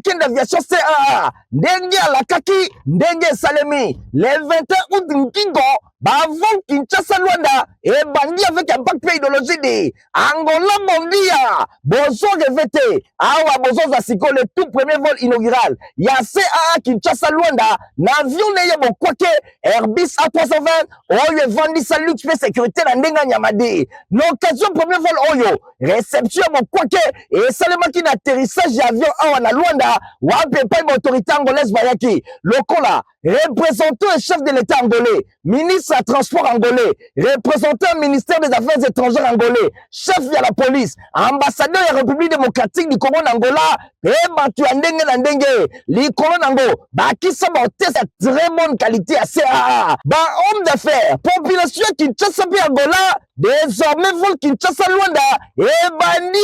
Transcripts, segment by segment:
marocaine d'aviation CAA ndenge alakaki ndenge salemi le 21 août Nkingo bavon Kinshasa Luanda et bandi avec un bac idéologie de Angola Mondia bozo revete awa bozo zasiko le tout premier vol inaugural ya CAA Kinshasa Luanda n'avion neye bokwake Airbus A320 oyo evandi sa luxe pe sécurité na ndenga nyamade l'occasion premier vol oyo réception bokwake et salemaki na atterrissage avion awa na Luanda wape pa autorité angolaise bayaki lokola représentant et chef de l'état angolais ministre à transport angolais représentant ministère des affaires étrangères angolais chef de la police ambassadeur de la République démocratique du Congo d'Angola et batu ndenge na ndenge likolo nango bakisa ba hôtesse à très bonne qualité à CAA ba homme d'affaires population Kinshasa pe Angola désormais vol Kinshasa Luanda et bandie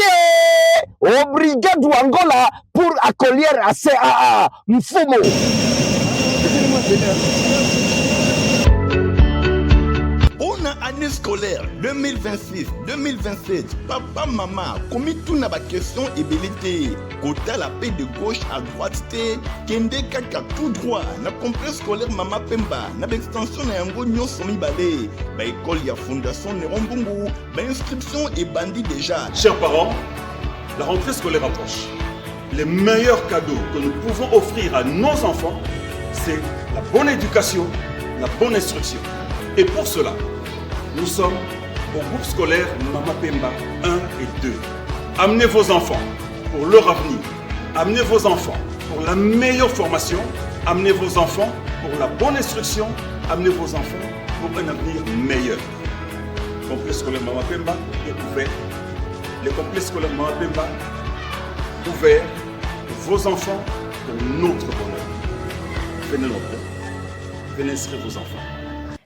au brigade Angola pour accueillir à CAA Mfumo. On a année scolaire 2026-2027. Papa, maman, commis tout n'a pas question et belité. Côté la paix de gauche à droite, kende kaka tout droit. Na complexe scolaire Mama Pemba. Na extension na yango nyo somi balé. Ba école ya fondation Nerombungu. Ba inscription et bandit déjà. Chers parents, la rentrée scolaire approche. Les meilleurs cadeaux que nous pouvons offrir à nos enfants, c'est la bonne éducation, la bonne instruction. Et pour cela, nous sommes au groupe scolaire Mama Pemba 1 et 2. Amenez vos enfants pour leur avenir. Amenez vos enfants pour la meilleure formation. Amenez vos enfants pour la bonne instruction. Amenez vos enfants pour un avenir meilleur. Le complexe scolaire Mama Pemba est ouvert. Le complexe scolaire Mama Pemba ouvert pour vos enfants, pour notre bonheur. Venez nombreux. Venez inscrire vos enfants.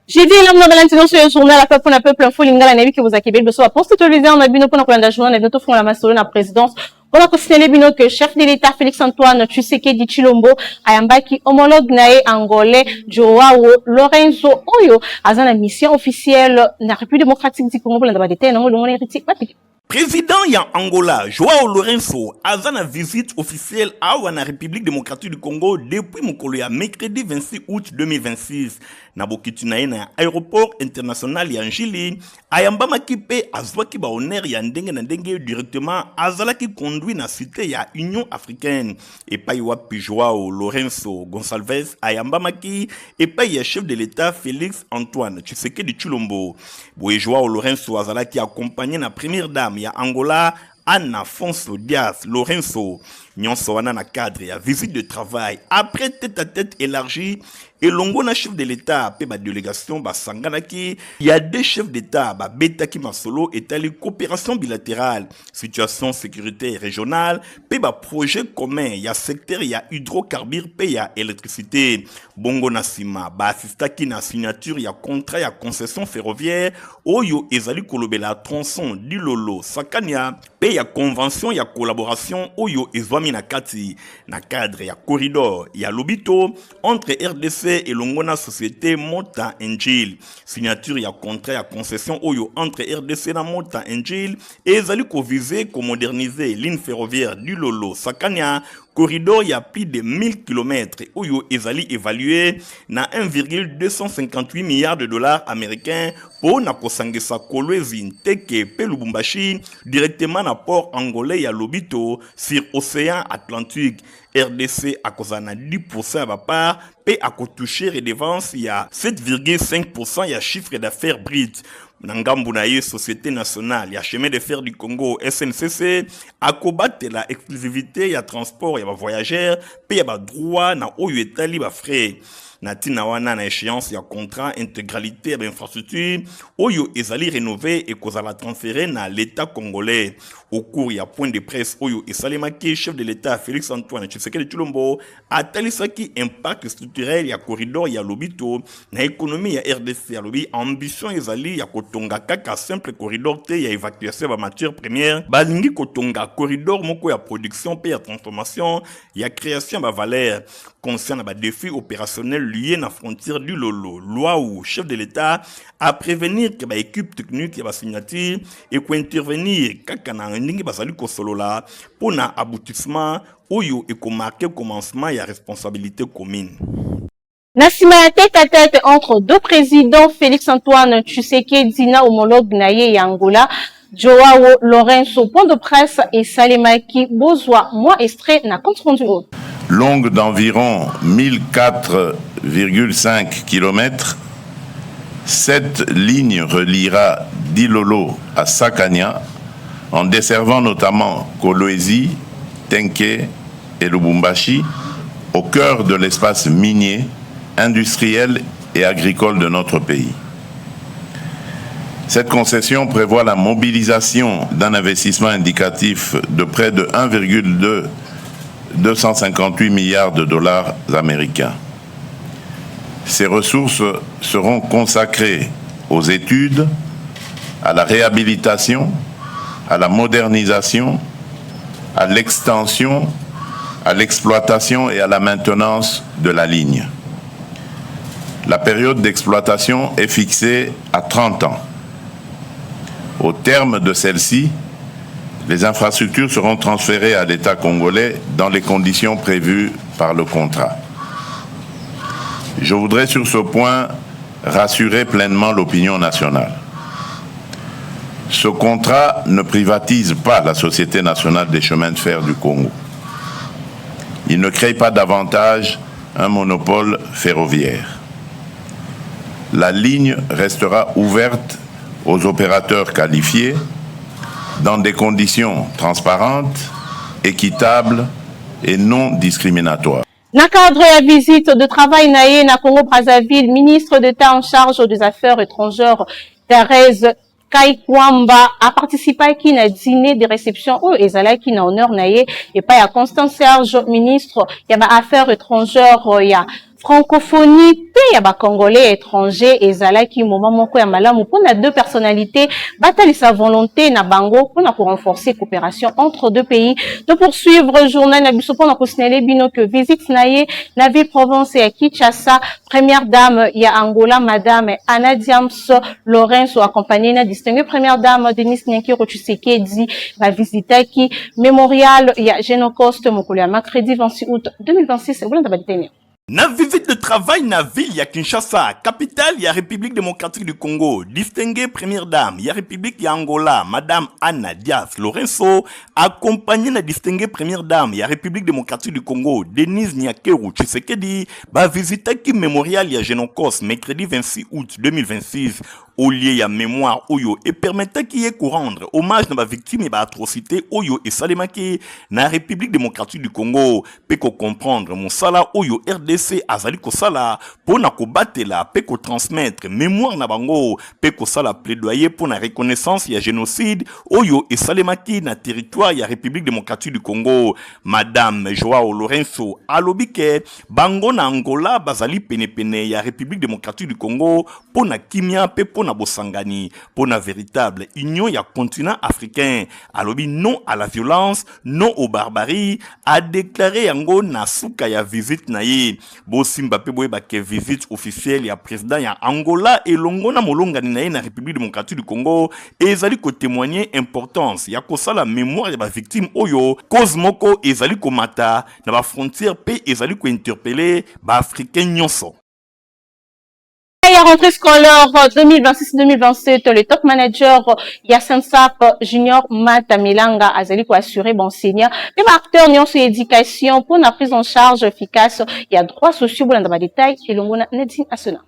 J'ai dit l'homme dans l'intérieur sur le journal à Peuple Peuple Info Lingala Nabi que vous acquérez le soir pour se téléviser en abino pour la journée notre front la massole la présidence on a considéré bino que chef de l'État Félix Antoine Tshisekedi Tshilombo ayambaki homologue nae angolais Joao Lorenzo Oyo azana mission officielle na République démocratique du Congo pour la dété non le héritier Président ya Angola, Joao Lorenzo, a une visite officielle à la République démocratique du Congo depuis Mokoloya, mercredi 26 août 2026. Nabokitunaye na aéroport international ya Njili, ayamba makipe azwaki ba honneur ya ndenge na ndenge directement azalaki conduit na cité ya Union africaine. Et pa wapi Joao Lorenzo Gonçalves ayamba maki et pa ya chef de l'État Félix Antoine Tshisekedi Tshilombo. Boye Joao Lorenzo azalaki accompagné na première dame ya Angola Anna Afonso Diaz Lorenzo nyonso wana na cadre ya visite de travail après tête à tête élargie et longo na chef de l'État pe ba délégation ba sanganaki il y a deux chefs d'État ba betaki masolo etali coopération bilatérale situation sécurité régionale pe ba projet commun il y a secteur il y a hydrocarbures pe il y a électricité bongo na sima ba assistaki na signature il y a contrat il y a concession ferroviaire oyo ezali kolobela tronçon dilolo sakania pe il y a convention il y a collaboration oyo ezwami na kati na cadre ya corridor ya lobito entre RDC et Longona société Mota Angel signature ya contrat ya concession oyo entre RDC na Mota Angel et ezali ko viser ko moderniser ligne ferroviaire du Lolo Sakania corridor ya plus de 1000 km oyo ezali évalué na 1,258 milliards de dollars américains pour na kosangesa Kolwezi Nteke pe Lubumbashi directement na port angolais ya Lobito sur océan Atlantique. RDC a causé 10% à ma part, et a touché redevance, il y a 7,5% il y a chiffre d'affaires brut. Nangambunaye Société Nationale, il y a chemin de fer du Congo, SNCC, a combattu la exclusivité, il y a transport, il y a voyageurs, puis il y a droit, na oyo etali ba frais. Natina wana na échéance ya contrat intégralité d'infrastructure oyo ezali rénové et kozala transféré na l'état congolais au cours ya point de presse oyo esalemaki chef de l'état Félix Antoine Tshisekedi Tshilombo atalisaki impact structurel ya corridor ya lobito na économie ya RDC ya lobi ambition ezali ya kotonga kaka simple corridor te ya évacuation ba matières premières balingi kotonga corridor moko ya production pe ya transformation ya création ba valeur concernant ba défi opérationnel lié na frontière du Lolo. Loi ou chef de l'État à prévenir que l'équipe technique va signature et qu'on intervenir kaka na ndingi basali ko solola pour na aboutissement oyo et qu'on marque commencement et responsabilité commune. Nassima tête à tête entre deux présidents, Félix Antoine Tshisekedi na homologue naye ya Angola, Joao Lourenço, point de presse et Salemaki Bozwa, moi extrait na compte rendu haut. Longue d'environ 1004,5 km, cette ligne reliera d'Ilolo à Sakania en desservant notamment Kolwezi, Tenke et Lubumbashi au cœur de l'espace minier, industriel et agricole de notre pays. Cette concession prévoit la mobilisation d'un investissement indicatif de près de 1,258 milliards de dollars américains. Ces ressources seront consacrées aux études, à la réhabilitation, à la modernisation, à l'extension, à l'exploitation et à la maintenance de la ligne. La période d'exploitation est fixée à 30 ans. Au terme de celle-ci, les infrastructures seront transférées à l'État congolais dans les conditions prévues par le contrat. Je voudrais sur ce point rassurer pleinement l'opinion nationale. Ce contrat ne privatise pas la Société nationale des chemins de fer du Congo. Il ne crée pas davantage un monopole ferroviaire. La ligne restera ouverte aux opérateurs qualifiés dans des conditions transparentes, équitables et non discriminatoires. Na cadre la visite de travail naye na Congo-Brazzaville, ministre d'État en charge des Affaires étrangères, Thérèse Kaikwamba a participé à un dîner de réception où ezalaki na honneur naye et pas à Constance Serge, ministre y a Affaires étrangères ya francophonie pe ya ba congolais étrangers ezalaki moment moko ya malamu pour na deux personnalités batali sa volonté na bango pour na renforcer coopération entre deux pays de poursuivre journal na biso pour na signaler bino que visite naye na ville province ya Kinshasa, première dame ya Angola madame Anna Diams Lourenço accompagnée na distinguée première dame Denis Nyankiro Tshisekedi va visiter qui mémorial ya Génocoste mokolo ya mercredi 26 août 2026 vous l'avez tenir. Na visite de travail na ville ya Kinshasa, capitale ya République démocratique du Congo, distinguée première dame ya République ya Angola, madame Anna Dias Lourenço, accompagnée na distinguée première dame ya République démocratique du Congo, Denise Nyakeru Tshisekedi, ba visite qui mémorial ya Génocos mercredi 26 août 2026. Au lieu ya mémoire Oyo et permettait qu'il y ait rendre hommage à la victime et à atrocité Oyo et Salemaki na République démocratique du Congo. Peko comprendre mon sala Oyo RDC azali ko sala pour na ko batela peko transmettre mémoire na bango peko sala plaidoyer pour la reconnaissance ya génocide Oyo et Salemaki na territoire ya République démocratique du Congo. Madame Joao Lourenço alobike bango na Angola bazali pene ya République démocratique du Congo pour na kimia pe pour na bosangani, pour na véritable union ya continent africain. Alobi non à la violence, non aux barbaries, a déclaré yango na suka ya visite na ye. Bo simba pe boye ba ke visite officielle ya président ya Angola et longo na molongani na ye na République démocratique du Congo et ezali ko témoigner importance ya ko sala mémoire ya ba victime oyo cause moko ezali ko mata na ba frontière pe ezali ko interpeller ba africain nyonso. À la rentrée scolaire 2026-2027, le top manager Yassine Sap Junior Matamelanga a assuré bon enseignant même acteur n'y sur éducation pour la prise en charge efficace. Il y a droits sociaux pour dans détail et l'on a Nadine Asena.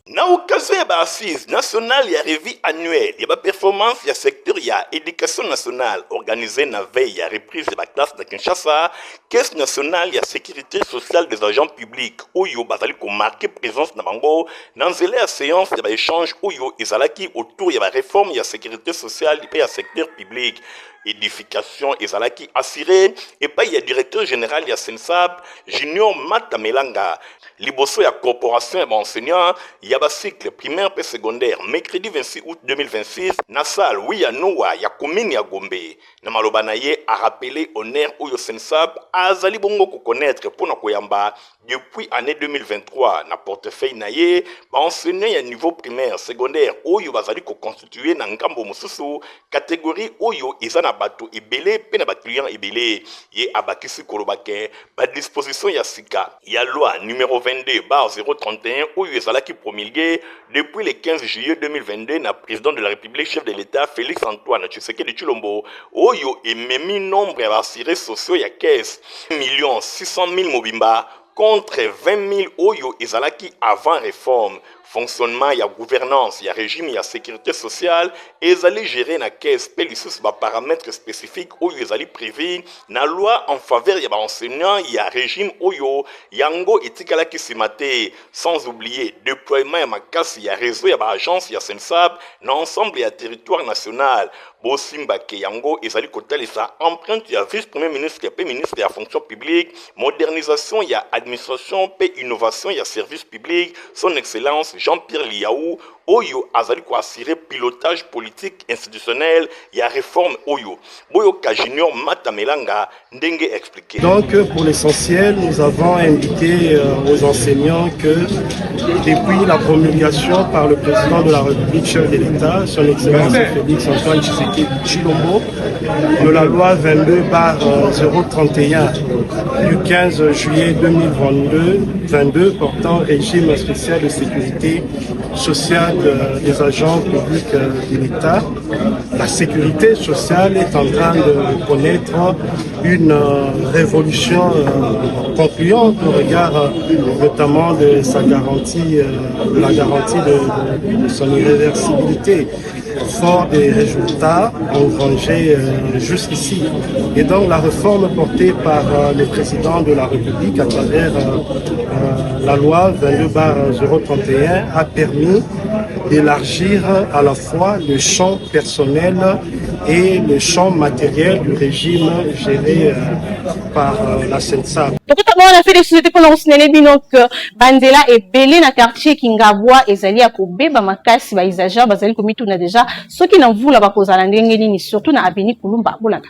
Na occasion ya assise nationale ya revue annuelle ya performance ya secteur ya éducation nationale organisée na veille ya reprise de la classe de Kinshasa, caisse nationale ya sécurité sociale des agents publics oyo bazali ko marquer présence na bango na nzela ya séance ya échange oyo ezalaki autour ya réforme ya sécurité sociale et ya secteur public. Édification ezalaki assuré et pas il y a directeur général ya Sensab Junior Matamelanga liboso ya corporation ya enseignant ya ba cycle primaire et secondaire mercredi 26 août 2026 na salle ya Noa ya commune ya Gombe. Na maloba na ye a rappelé honneur oyo Sensab azali bongo ko connaître pour na koyamba depuis année 2023 na portefeuille na ye ba enseignant ya niveau primaire secondaire oyo bazali ko constituer na ngambo mususu catégorie oyo ezana bato ebele pe na ba client ebele ye abakisi kolobake ba disposition ya sika ya loi numéro 22/031 oyo ezalaki promulguée depuis le 15 juillet 2022 na président de la République chef de l'État Félix Antoine Tshisekedi Tshilombo oyo ememi nombre ya basirés sociaux ya 15,600,000 mobimba contre 20,000 oyo ezalaki avant réforme. Fonctionnement ya gouvernance ya régime ya sécurité sociale ezali géré na caisse pe lisusu ba paramètres spécifiques oyo ezali prévu na loi en faveur ya ba enseignants ya régime oyo yango etikalaki simate, sans oublier déploiement ya makasi ya réseau ya ba agence ya Sensab na ensemble ya territoire national. Bosimba ke yango ezali kotalisa empreinte ya vice-premier ministre pe ministre ya fonction publique, modernisation ya administration pe innovation ya service public, son excellence Jean-Pierre Liaou oyo azali ko assurer pilotage politique institutionnel ya réforme oyo. Boyoka Junior Matamelanga ndenge expliqué. Donc pour l'essentiel, nous avons indiqué aux enseignants que depuis la promulgation par le président de la République chef de l'État, son excellence Félix Antoine Tshisekedi Tshilombo, de la loi 22/031 du 15 juillet 2022 portant régime spécial de sécurité sociale des agents publics de l'État. La sécurité sociale est en train de connaître une révolution concluante au regard notamment de sa garantie, de la garantie de son irréversibilité, fort des résultats engrangés jusqu'ici. Et donc la réforme portée par le président de la République à travers la loi 22/031 a permis d'élargir à la fois le champ personnel et le champ matériel du régime géré par la Sensab. Donc, on a fait des sociétés pendant qu'on s'est bino que Bandela est belé na quartier Kingabwa et Zali à Kobe, Bamakasi, Baizaja, Bazali Komitou na déjà, ceux qui n'en voulaient pas cause à l'Andengeni, surtout na Abeni Kulumba, Bolaka.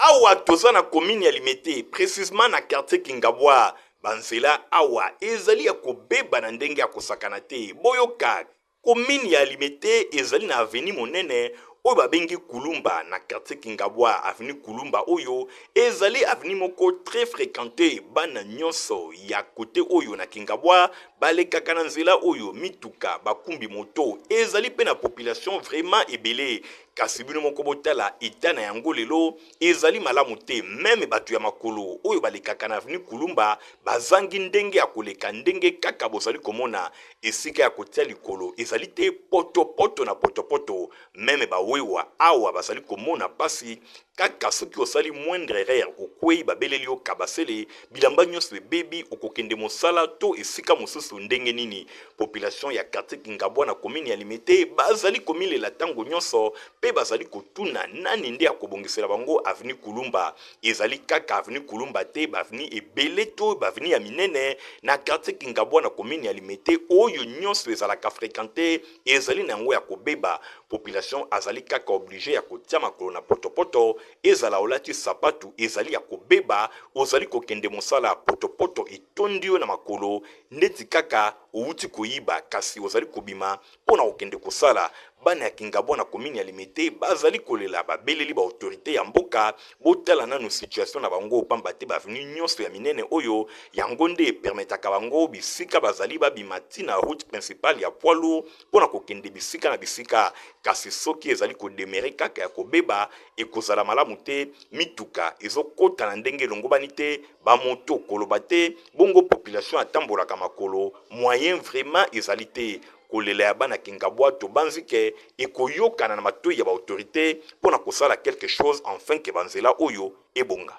Awa toza na commune ya Limete, précisément na quartier Kingabwa, Banzela awa ezali ya kobeba na ndenge ya kosakana te. Boyoka commune ya Limete ezali na avenue monene oyo babengi Kulumba na quartier Kingabwa. Avenue Kulumba oyo ezali avenue moko très fréquenté bana nyonso ya côté oyo na Kingabwa balekaka na nzela oyo mituka bakumbi moto ezali pe na population vraiment ebele. Kasi bino moko botala eta na yango lelo ezali malamu te. Meme batu ya makolo oyo balekaka na avenue Kulumba bazangi ndenge ya koleka ndenge kaka bozali komona esika ya kotia likolo ezali te poto na poto. Meme bawewa awa bazali komona pasi kaka soki osali moindre erreur okwei babeleli yo kabasele bilamba nyonso ebebi okokende mosala to esika mosusu ndenge nini. Population ya quartier Kingabwa na commune ya Limete bazali komilela tango nyonso pe bazali kotuna nani nde akobongisela bango avenue Kulumba. Ezali kaka avenue Kulumba te baveni ebele to baveni ya minene na quartier Kingabwa na commune ya Limete oyo nyonso ezalaka fréquenté ezali na yango ya kobeba. Population azali kaka obligé ya kotia makolo na poto ezala olati sapatu ezali ya kobeba ozali kokende mosala poto etondi yo na makolo ndeti kaka outi koyiba kasi ozali kobima pona kokende kosala. Bana ya Kingabwa na commune ya Limete bazali kolela babeleli ba autorité ya mboka botala nanu situation na bango pamba te bavenu nyonso ya minene oyo yango nde permetaka bango bisika bazali babimati na route principale ya poids lourd pona kokende bisika na bisika. Kasi soki ezali kodemere kaka ya kobeba ekozala malamu te mituka ezokota na ndenge elongobani te bamoto koloba te bongo population atambolaka makolo moyen vraiment ezali te. Kolela ya bana Kingabwa to banzike ekoyokana na matoi ya ba autorité pona kosala quelque chose enfin que banzela oyo ebonga.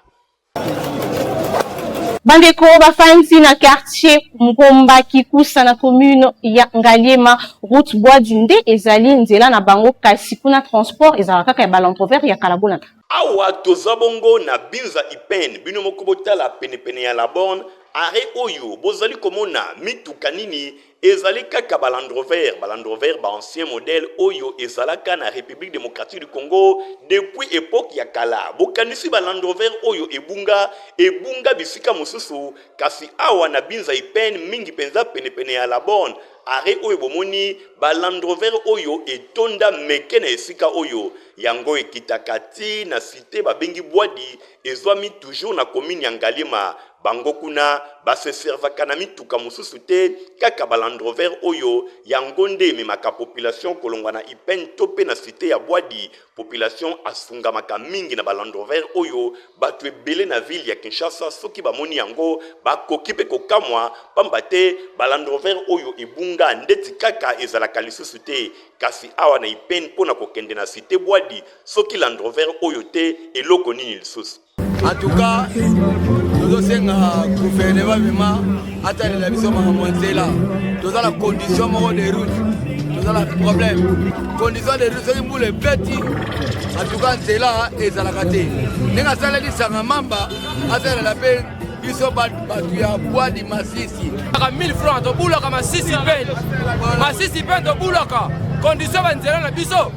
Bandeko bafanzi na quartier Ngomba Kikusa na commune ya Ngaliema route Bois Dinde ezali nzela na bango kasi kuna transport ezala kaka ya balantrover ya Kalabona. Awa tozabongo na Binza Ipen bino moko botala penepene ya la borne are oyo bozali komona mituka nini ezali kaka ba Land Rover ba ancien modèle oyo ezalaka na République démocratique du Congo depuis époque ya kala. Bokanisi ba Land Rover oyo ebunga bisika mosusu kasi awa na binza ipen mingi penza pene ya la bonne. Are oyo bomoni ba Land Rover oyo etonda meke na esika oyo yango ekitakati na cité babengi Bwadi ezwami toujours na commune ya Ngalema. Bango kuna base servaka na mituka mosusu te kaka ba Land Rover oyo yango nde ememaka population kolongwa na ipen tope na cité ya Bwadi. Population asungamaka mingi na ba Land Rover oyo batu ebele na ville ya Kinshasa soki bamoni yango bakoki pe kokamwa pamba te ba Land Rover oyo ebunga ndeti kaka ezalaka lisusu te kasi awa na ipen mpona kokende na cité Bwadi soki Land Rover oyo te eloko nini lisusu. En tout cas, nous sommes en gouvernement, attendez la vision là. Nous avons la condition de route, nous avons le problème. Condition de route, c'est pour les petits. En tout cas, c'est là et ça l'a gâté. Nous avons dit ça mamba, attendez la peine. Ils sont battus à bois de Massissi. 1000 francs, de boulaka Massissi peine. Massissi peine de boulaka. Condition de nzela na biso.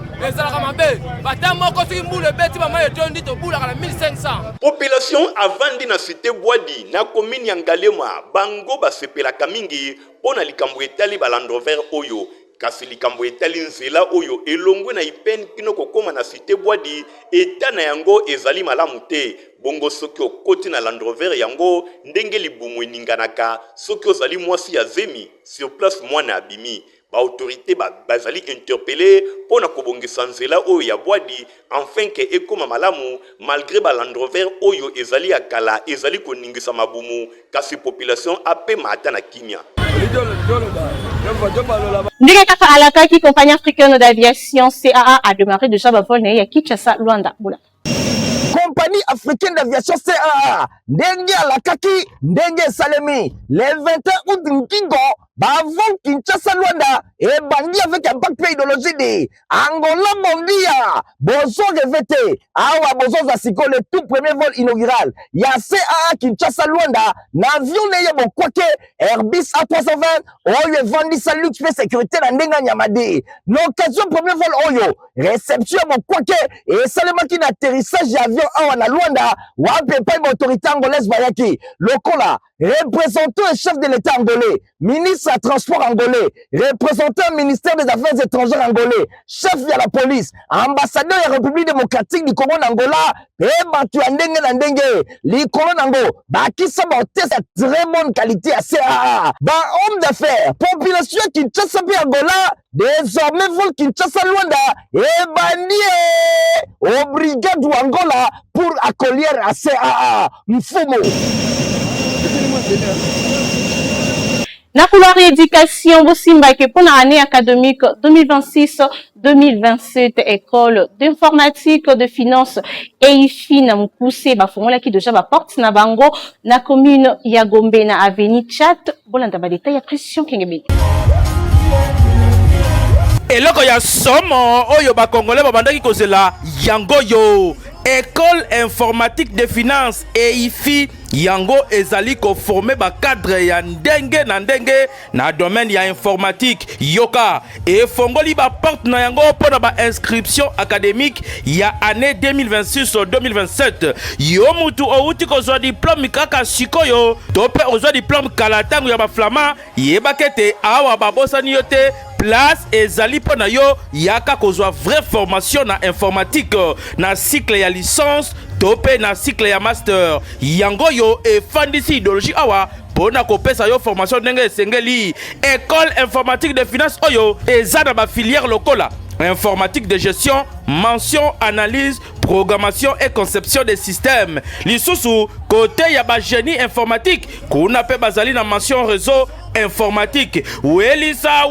Population avandi na cité Bwadi na commune ya Ngalema bango basepelaka mingi pona likambo etali ba Land Rover oyo kasi likambo etali nzela oyo elongwe na ipen kino kokoma na cité Bwadi eta na yango ezali malamu te bongo soki okoti na Land Rover yango ndenge libumu eninganaka soki ozali mwasi ya zemi sur place mwana abimi. Ba autorité bazali interpellé pona kobongisa nzela oyo ya Bwadi enfin que ekoma malamu malgré ba Land Rover oyo ezali akala ezali koningisa mabumu kasi population ape mata na kimia. Ndenge kaka alakaki compagnie africaine d'aviation CAA a démarré déjà ba vol ya Kinshasa Luanda Bula. Compagnie africaine d'aviation CAA ndenge alakaki ndenge salemi le 21 août Nkingo bavon Kinshasa Luanda et bandi avec un backpay idéologie Angola Mondia bozo revete awa bozo za siko le tout premier vol inaugural ya CAA Kinshasa Luanda na avion neye bokwake Airbus A320 oyo vandi sa luxe pe sécurité na ndenga nyamadi l'occasion premier vol oyo réception bokwake et salemaki na atterrissage avion awa na Luanda wape pa autorité angolaise bayaki lokola représentant et chef de l'état angolais ministre des transports angolais représentant ministère des affaires étrangères angolais chef de la police ambassadeur de la République démocratique du Congo Angola et batu ndenge na ndenge likolo nango bakisa bote sa très bonne qualité à CAA ba homme d'affaires population Kinshasa pe Angola désormais vol Kinshasa Luanda et bandie au brigade Angola pour accueillir à CAA mfumo. Na couloir éducation Bosimba que pour l'année académique 2026-2027 école d'informatique de finance et IFI na mukuse ba fongola ki déjà ba porte na bango na commune ya Gombe na avenue Chat bolanda ba détail ya pression kengebe. Eloko ya somo oyo ba congolais ba bandaki kozela yango yo école informatique de finance et IFI yango ezali ko former ba cadre ya ndenge na domaine ya informatique yoka et fongoli ba porte na yango pona ba inscription académique ya année 2026-2027 yo mutu outi ko zwa diplôme kaka sikoyo to pe ozwa diplôme kalatangu ya ba flama yebakete awa ba bosani yote place ezali pona yo yaka ko zwa vraie formation na informatique na cycle ya licence topé na cycle ya master yango yo e fandisi idéologie awa pona kopesa yo formation ndenge esengeli école informatique de finance oyo eza na ba filière lokola informatique de gestion, mention, analyse, programmation et conception des systèmes. Lisusu côté ya ba génie informatique kuna pe bazali na mention réseau informatique. Welisa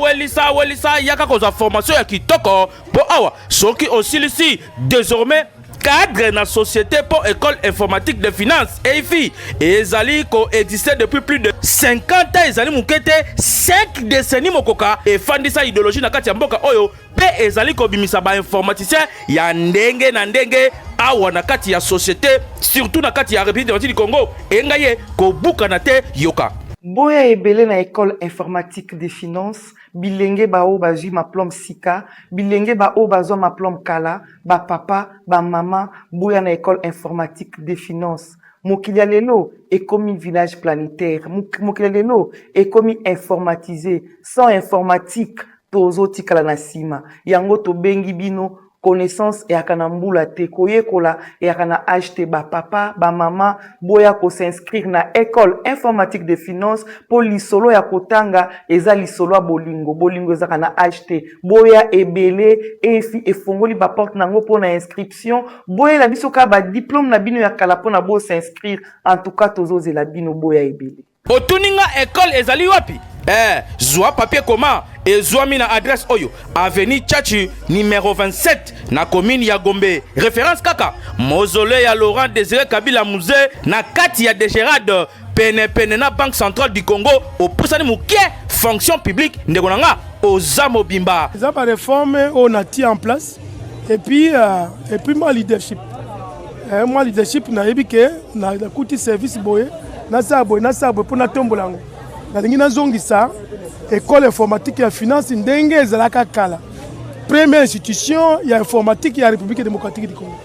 yaka koza formation ya kitoko po awa soki aussi ici désormais cadre na société pour école informatique de finance EIFI ezali ko existé depuis plus de 50 ans ezali mukete 5 décennies mokoka et fandisa idéologie na kati ya mboka oyo pe ezali ko bimisa ba informaticien ya ndenge na ndenge awa na kati ya société surtout na kati ya République démocratique du Congo engaye ko bukana te yoka. Boya ebele na école informatique des finances, bilenge ba o bazui ma plombe sika, bilenge ba o bazwa ma plombe kala, ba papa, ba mama, boya na école informatique des finances. Mokili lelo ekomi village planétaire, mokili lelo ekomi informatisé, sans informatique tozo tikala na sima. Yango to bengi bino connaissance et akana mbula te koyekola et akana acheter ba papa ba mama boya ko s'inscrire na école informatique de finance pour lisolo ya kotanga eza lisolo ya bolingo eza kana acheter boya ebele efi efongoli ba porte nango pour na inscription boya la biso ka ba diplôme na bino ya kala pona bo s'inscrire en tout cas tozo zela bino boya ebele otuninga école ezali wapi zwa papier comment et zwa mina adresse oyo avenue Tchachi numéro 27 na commune ya Gombe référence kaka mausolée ya Laurent Désiré Kabila musée na kati ya Degerade pene na Banque centrale du Congo au pusani mukie fonction publique ndeko nanga Ozamo Bimba ça par réforme on a mis en place et puis moi leadership na ebike na kuti service boye na sabo pour na tombolango nalingi nazongisa école informatique ya finance ndenge ezalaka kala première institution ya informatique ya République démocratique du Congo.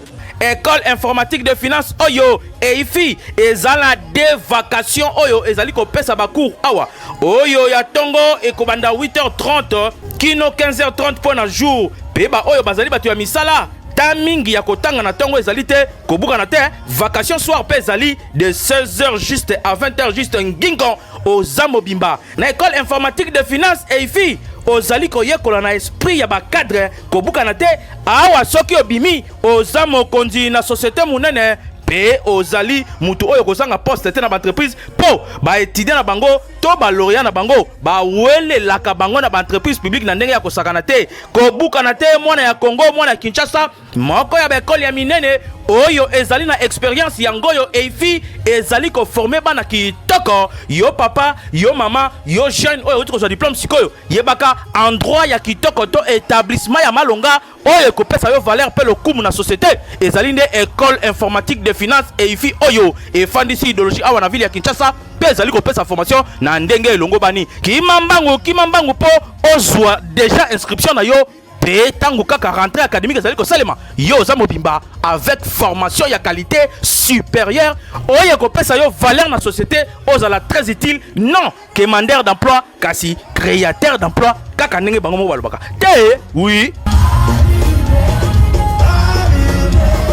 École informatique de finance oyo EIFI ezala de vacations oyo ezali ko pesa ba cours awa oyo ya tongo ekobanda 8h30 kino 15h30 pour un jour peba oyo bazali batu ya misala tamingi ya kotanga na tongo ezali te kobuka na te vacation soir pe ezali de 16h juste à 20h juste ngingo Ozamo Bimba na école informatique de finance EIFI ozali koyekola na esprit ya ba cadre kobuka na te awa soki obimi Ozamo konzi na société munene pe ozali mutu oyo kozanga poste te na entreprise po ba étudiant na bango to ba lauréat na bango ba wele la ka bango na ba entreprise publique na ndenge ya kosakana te kobuka na te mwana ya Congo mwana ya Kinshasa moko ya ba école ya minene oyo ezali na expérience yango yo EIFI ezali ko former bana kitoko yo papa yo mama yo jeune oyo uti ko diplôme sikoyo yebaka endroit ya kitoko to établissement ya malonga oyo ko pesa yo valeur pe le kumu na société ezali nde école informatique de finance EIFI oyo e fandisi idéologie awa na ville ya Kinshasa pe ezali ko pesa formation na ndenge elongo bani kimambangu po ozwa déjà inscription na yo pe tangu kaka rentrée académique ezali ko salema yo Ozamo Bimba avec formation ya qualité supérieure oyo ko pesa yo valeur na société ozala très utile non quémandeur d'emploi kasi créateur d'emploi kaka ndenge bango mo balobaka te oui.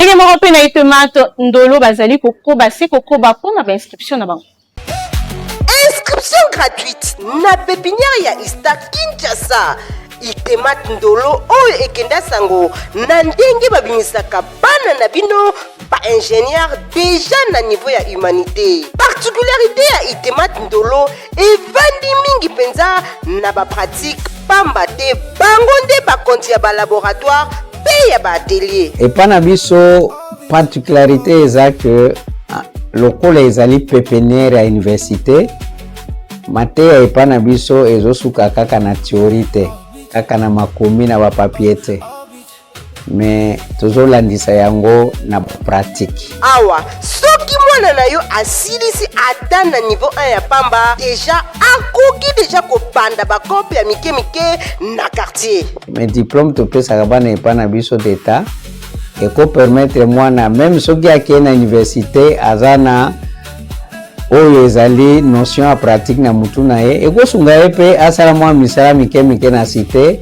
Ege moko pe na itomato ndolo bazali kokoba pona ba inscription na bango. Inscription gratuite na pépinière ya Ista Kinshasa. Itemat ndolo oyo ekenda sango na ndenge babimisaka bana na bino ba ingénieur déjà na niveau ya humanité. Particularité ya itemat ndolo evandi mingi penza na ba pratique pamba te bango nde bakonzi ya ba laboratoire pe ya ba atelier. Epana biso particularité eza que lokola ezali pépinière ya université mateya epana biso ezosuka kaka na théorie te kaka na makomi na bapapier te mais tozolandisa yango na pratique. Awa soki mwana na yo asilisi ata na niveau 1 ya pamba déjà akoki déjà kobanda bakope ya mike na quartier. Mais diplôme topesaka bana epana biso d'état eko permettre mwana même soki akei na université azana oyo ezali notion ya pratique na mutu na ye ekosunga ye pe asala mwa misala mike na cité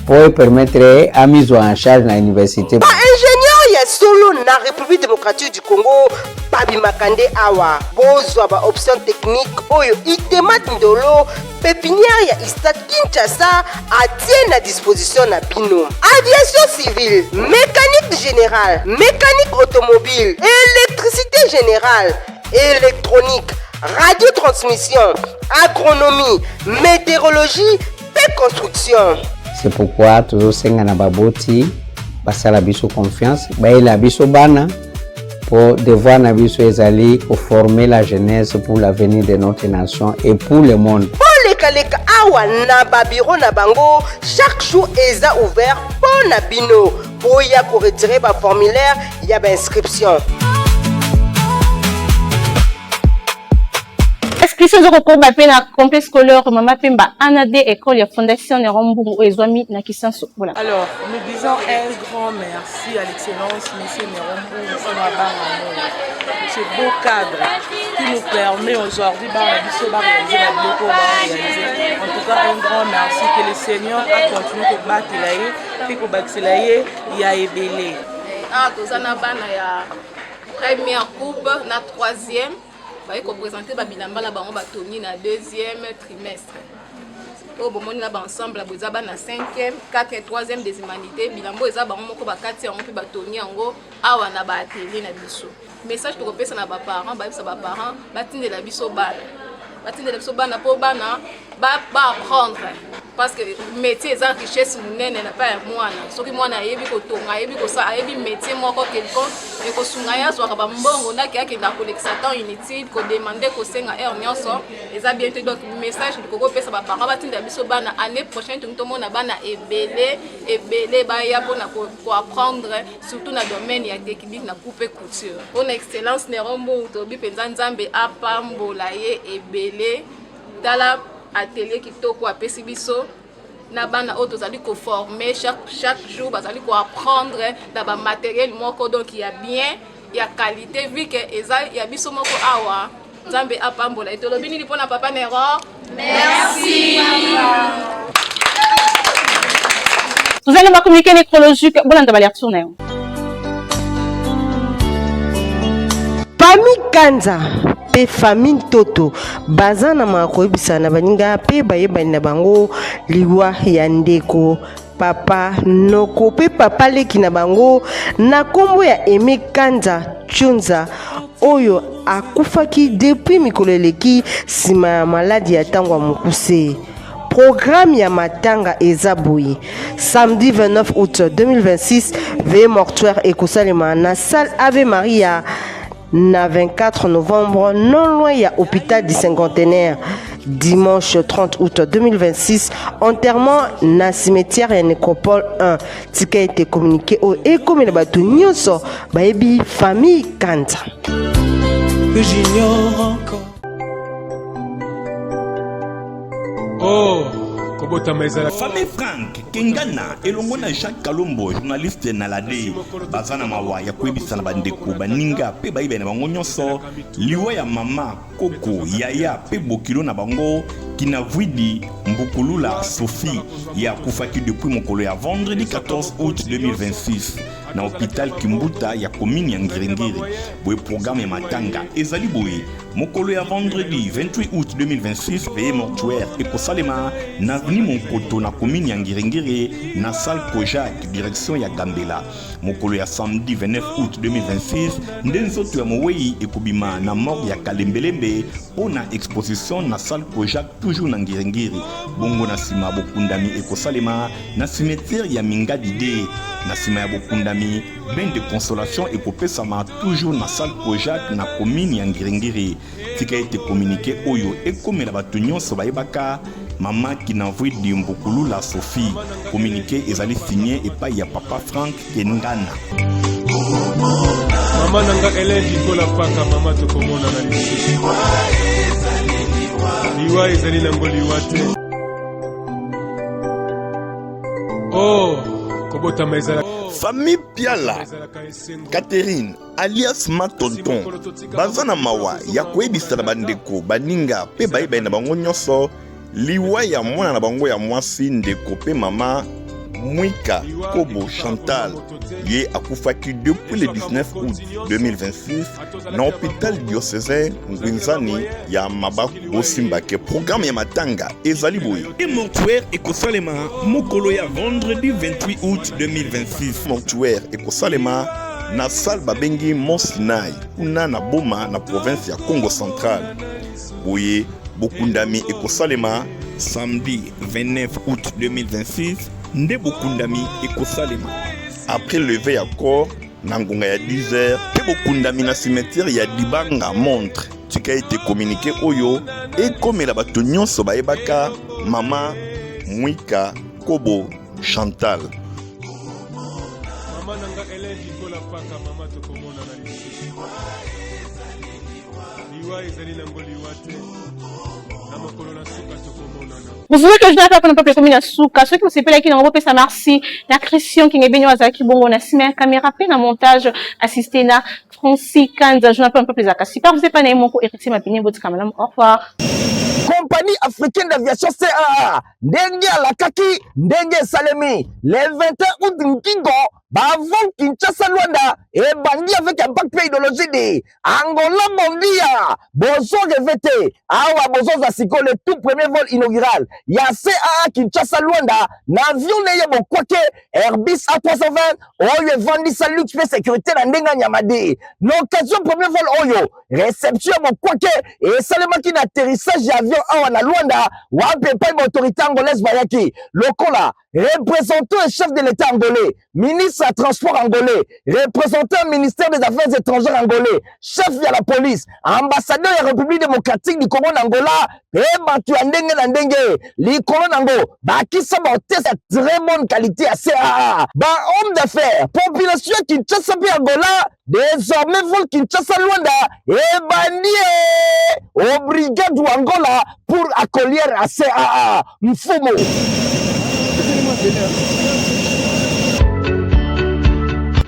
pour permettre a mise en charge na université. Ba ingénieur ya solo na République démocratique du Congo babi makande awa bozwa ba option technique oyo itemat ndolo pépinière ya Ista Kinshasa atie na disposition na bino. Aviation civile, mécanique générale, mécanique automobile, électricité générale, électronique, radiotransmission, agronomie, météorologie et construction. C'est pourquoi tozosenga na baboti basala biso confiance baila biso bana pour devoir na biso ezali pour former la jeunesse pour l'avenir de notre nation et pour le monde. Leka awa na babiro na bango chaque jour eza ouvert pour na bino boya ko retirer ba formulaire ya ba inscription. Inscription zo ko ba pe na complexe scolaire Mama Pemba Anade école ya fondation Nerombo Ezwami na Kisanso. Voilà. Alors, nous disons un grand merci à l'excellence monsieur Nerombo ce beau cadre qui nous permet aujourd'hui de réaliser la bloco réaliser. En tout cas, un grand merci que le Seigneur a continué de battre là et que baxilaye ya ebele. Ah, tozana bana ya première coupe na troisième. Ils ont présenté Babilamba la Batoni na deuxième trimestre. Au moment où on ensemble, ils ont na 5e, 4e et 3e des humanités. Bilambo ils ont moko ba 4e on peut Batoni ango awa na ba télé na biso. Message to repesa na ba parents, ba parents, batinde la biso bana. Batinde la biso bana po bana ba apprendre. Parce que le métier est en richesse, n'est pas moi. Ce qui moi naïbi ko tonga, naïbi ko sa, naïbi métier moi ko quelqu'un et ko sungaya soit kaba mbongo na ki ake na collectation inutile, ko demander ko senga nyonso. Eza bien te donc message ko ko pesa ba parents batinda biso bana année prochaine tout monde na bana ebele ba ya pona ko apprendre surtout na domaine ya technique na coupe couture. On excellence Nerombo tobi penza nzambe apambola ye ebele dala atelier kitoko apesi biso na bana oto zali ko former chaque jour bazali ko apprendre na ba matériel moko donc il y a bien il y a qualité vu que eza ya biso moko awa nzambe apambola etolobi nini pona papa Nero merci. Vous allez me communiquer nécrologique bon on va aller retourner. Pami Kanza pe famille Toto bazana makoyebisa na baninga pe bayebani na bango liwa ya ndeko papa noko pe papa leki na bango na kombo ya Aimé Kanza Chunza oyo akufaki depuis mikolo eleki sima ya maladi ya ntango ya mokuse. Programme ya matanga ezaboui samedi 29 août 2026 veille mortuaire ekosalema na salle Ave Maria na 24 novembre non loin ya hôpital du cinquantenaire. Dimanche 30 août 2026 enterrement na cimetière ya Nécropole 1 tika été communiqué au ekomela bato nyonso bayebi famille Kanza que j'ignore encore. Oh, famille Frank Kengana elongo na Jacques Kalombo journaliste na lade bazana mawa ya kwebisa na bandeko baninga pe bayibe na bango nyonso liwa ya mama Koko Yaya pe bokilo na bango kina Vwidi Mbukulula Sophie ya kufaki depuis mokolo ya vendredi 14 août 2026 na hôpital Kimbuta ya commune ya Ngirengiri. Boye programme ya matanga ezali boye mokolo ya vendredi 28 août 2026 veille mortuaire ekosalema na ni Monkoto na commune ya Ngirengiri na salle Kojak direction ya Gambela. Mokolo ya samedi 29 août 2026 ndenzoto ya mowei ekobima na morgue ya Kalembelembe pona exposition na salle Kojak toujours na Ngirengiri. Bongo na sima bokundami ekosalema na cimetière ya Mingadide. Na sima ya bokundami bain de consolation ekopesama toujours na salle Kojak na commune ya Ngirengiri. Tika été communiqué oyo ekomela bato nyonso bayebaka mama Kinavwidi Mbukulula Sophie. Communiqué ezali signé epai ya papa Frank Kengana. Mama nanga elendi kola paka mama tokomona na lisusu. Liwa ezali na ngoliwa te. Oh, kobota mezala. Famille Piala Catherine alias Matonton bazana mawa ya koyebisa na bandeko baninga pe bayibai na bango nyonso liwa ya mwana na bango ya mwasi ndeko pe mama Mwika Kobo Chantal ye akufaki depuis le 19 août 2026 na hôpital diocésain Ngwinzani ya Mabaku Bosimbake. Programme ya matanga ezali boye et mortuaire ekosalema mokolo ya vendredi 28 août 2026. Mortuaire ekosalema na salle babengi Mont Sinai kuna na Boma na province ya Congo Central. Boye bokundami ekosalema samedi 29 août 2026 nde bokundami ekosalema après lever ya corps na ngonga ya 10h pe bokundami na cimetière ya Dibanga Montre tika été communiqué oyo ekomela bato nyonso bayebaka mama Mwika Kobo Chantal. kikola paka mama tokomona na lisusu liwa ezali nango liwa te na mokolo na suka tokomonana. Vous voulez que je n'appelle pas peuple comme Souka, ceux qui vous s'appellent qui n'ont pas ça merci, la Christian qui est béni à Zaki Bongo, na sima caméra pe na montage assisté na Francis Kanza, je n'appelle pas peuple Zakasi. Par vous êtes pas né mon co héritier ma pini votre caméra. Au revoir. Compagnie africaine d'aviation CAA ndenge alakaki ndenge esalemi le 21 août nkingo bavon Kinshasa Luanda ebandi avec impact pe idéologie Angola mondia bozo revete awa bozo za siko le tout premier vol inaugural ya CAA Kinshasa Luanda na avion neye bokwake Airbus A320 oyo evandi sa luxe pe sécurité na ndenga nyamadi l'occasion premier vol oyo réception bokwake et salemaki na atterrissage avion awa na Luanda wape pa autorité angolaise bayaki lokola représentant et chef de l'état angolais ministre à transport angolais représentant ministère des affaires étrangères angolais chef de la police ambassadeur de la République démocratique du Congo Angola et batu ndenge na ndenge likolo nango bakisa baote sa très bonne qualité à CAA ba homme d'affaires population Kinshasa pe Angola désormais vol Kinshasa Luanda et bandie au brigade Angola pour accueillir à CAA Mfumo.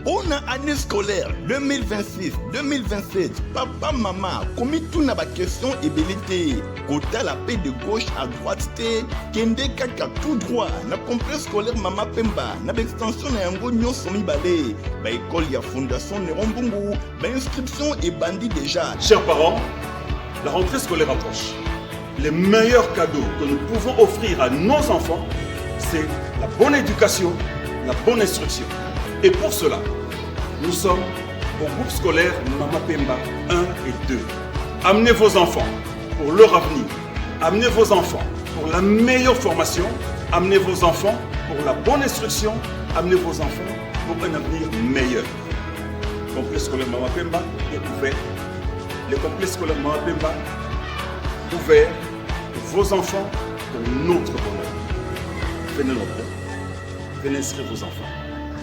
On a année scolaire 2026-2027. Papa, maman, comme tout n'a pas question et belité. Kota la paix de gauche à droite, kende kaka tout droit. Na complexe scolaire Mama Pemba. Na extension na yango nyo somi balé. Ba école ya fondation Nerombungu. Ba inscription est bandit déjà. Chers parents, la rentrée scolaire approche. Les meilleurs cadeaux que nous pouvons offrir à nos enfants, c'est la bonne éducation, la bonne instruction. Et pour cela, nous sommes au groupe scolaire Mama Pemba 1 et 2. Amenez vos enfants pour leur avenir. Amenez vos enfants pour la meilleure formation. Amenez vos enfants pour la bonne instruction. Amenez vos enfants pour un avenir meilleur. Le complexe scolaire Mama Pemba est ouvert. Le complexe scolaire Mama Pemba ouvert pour vos enfants, pour notre bonheur. Venez nombreux, venez inscrire vos enfants.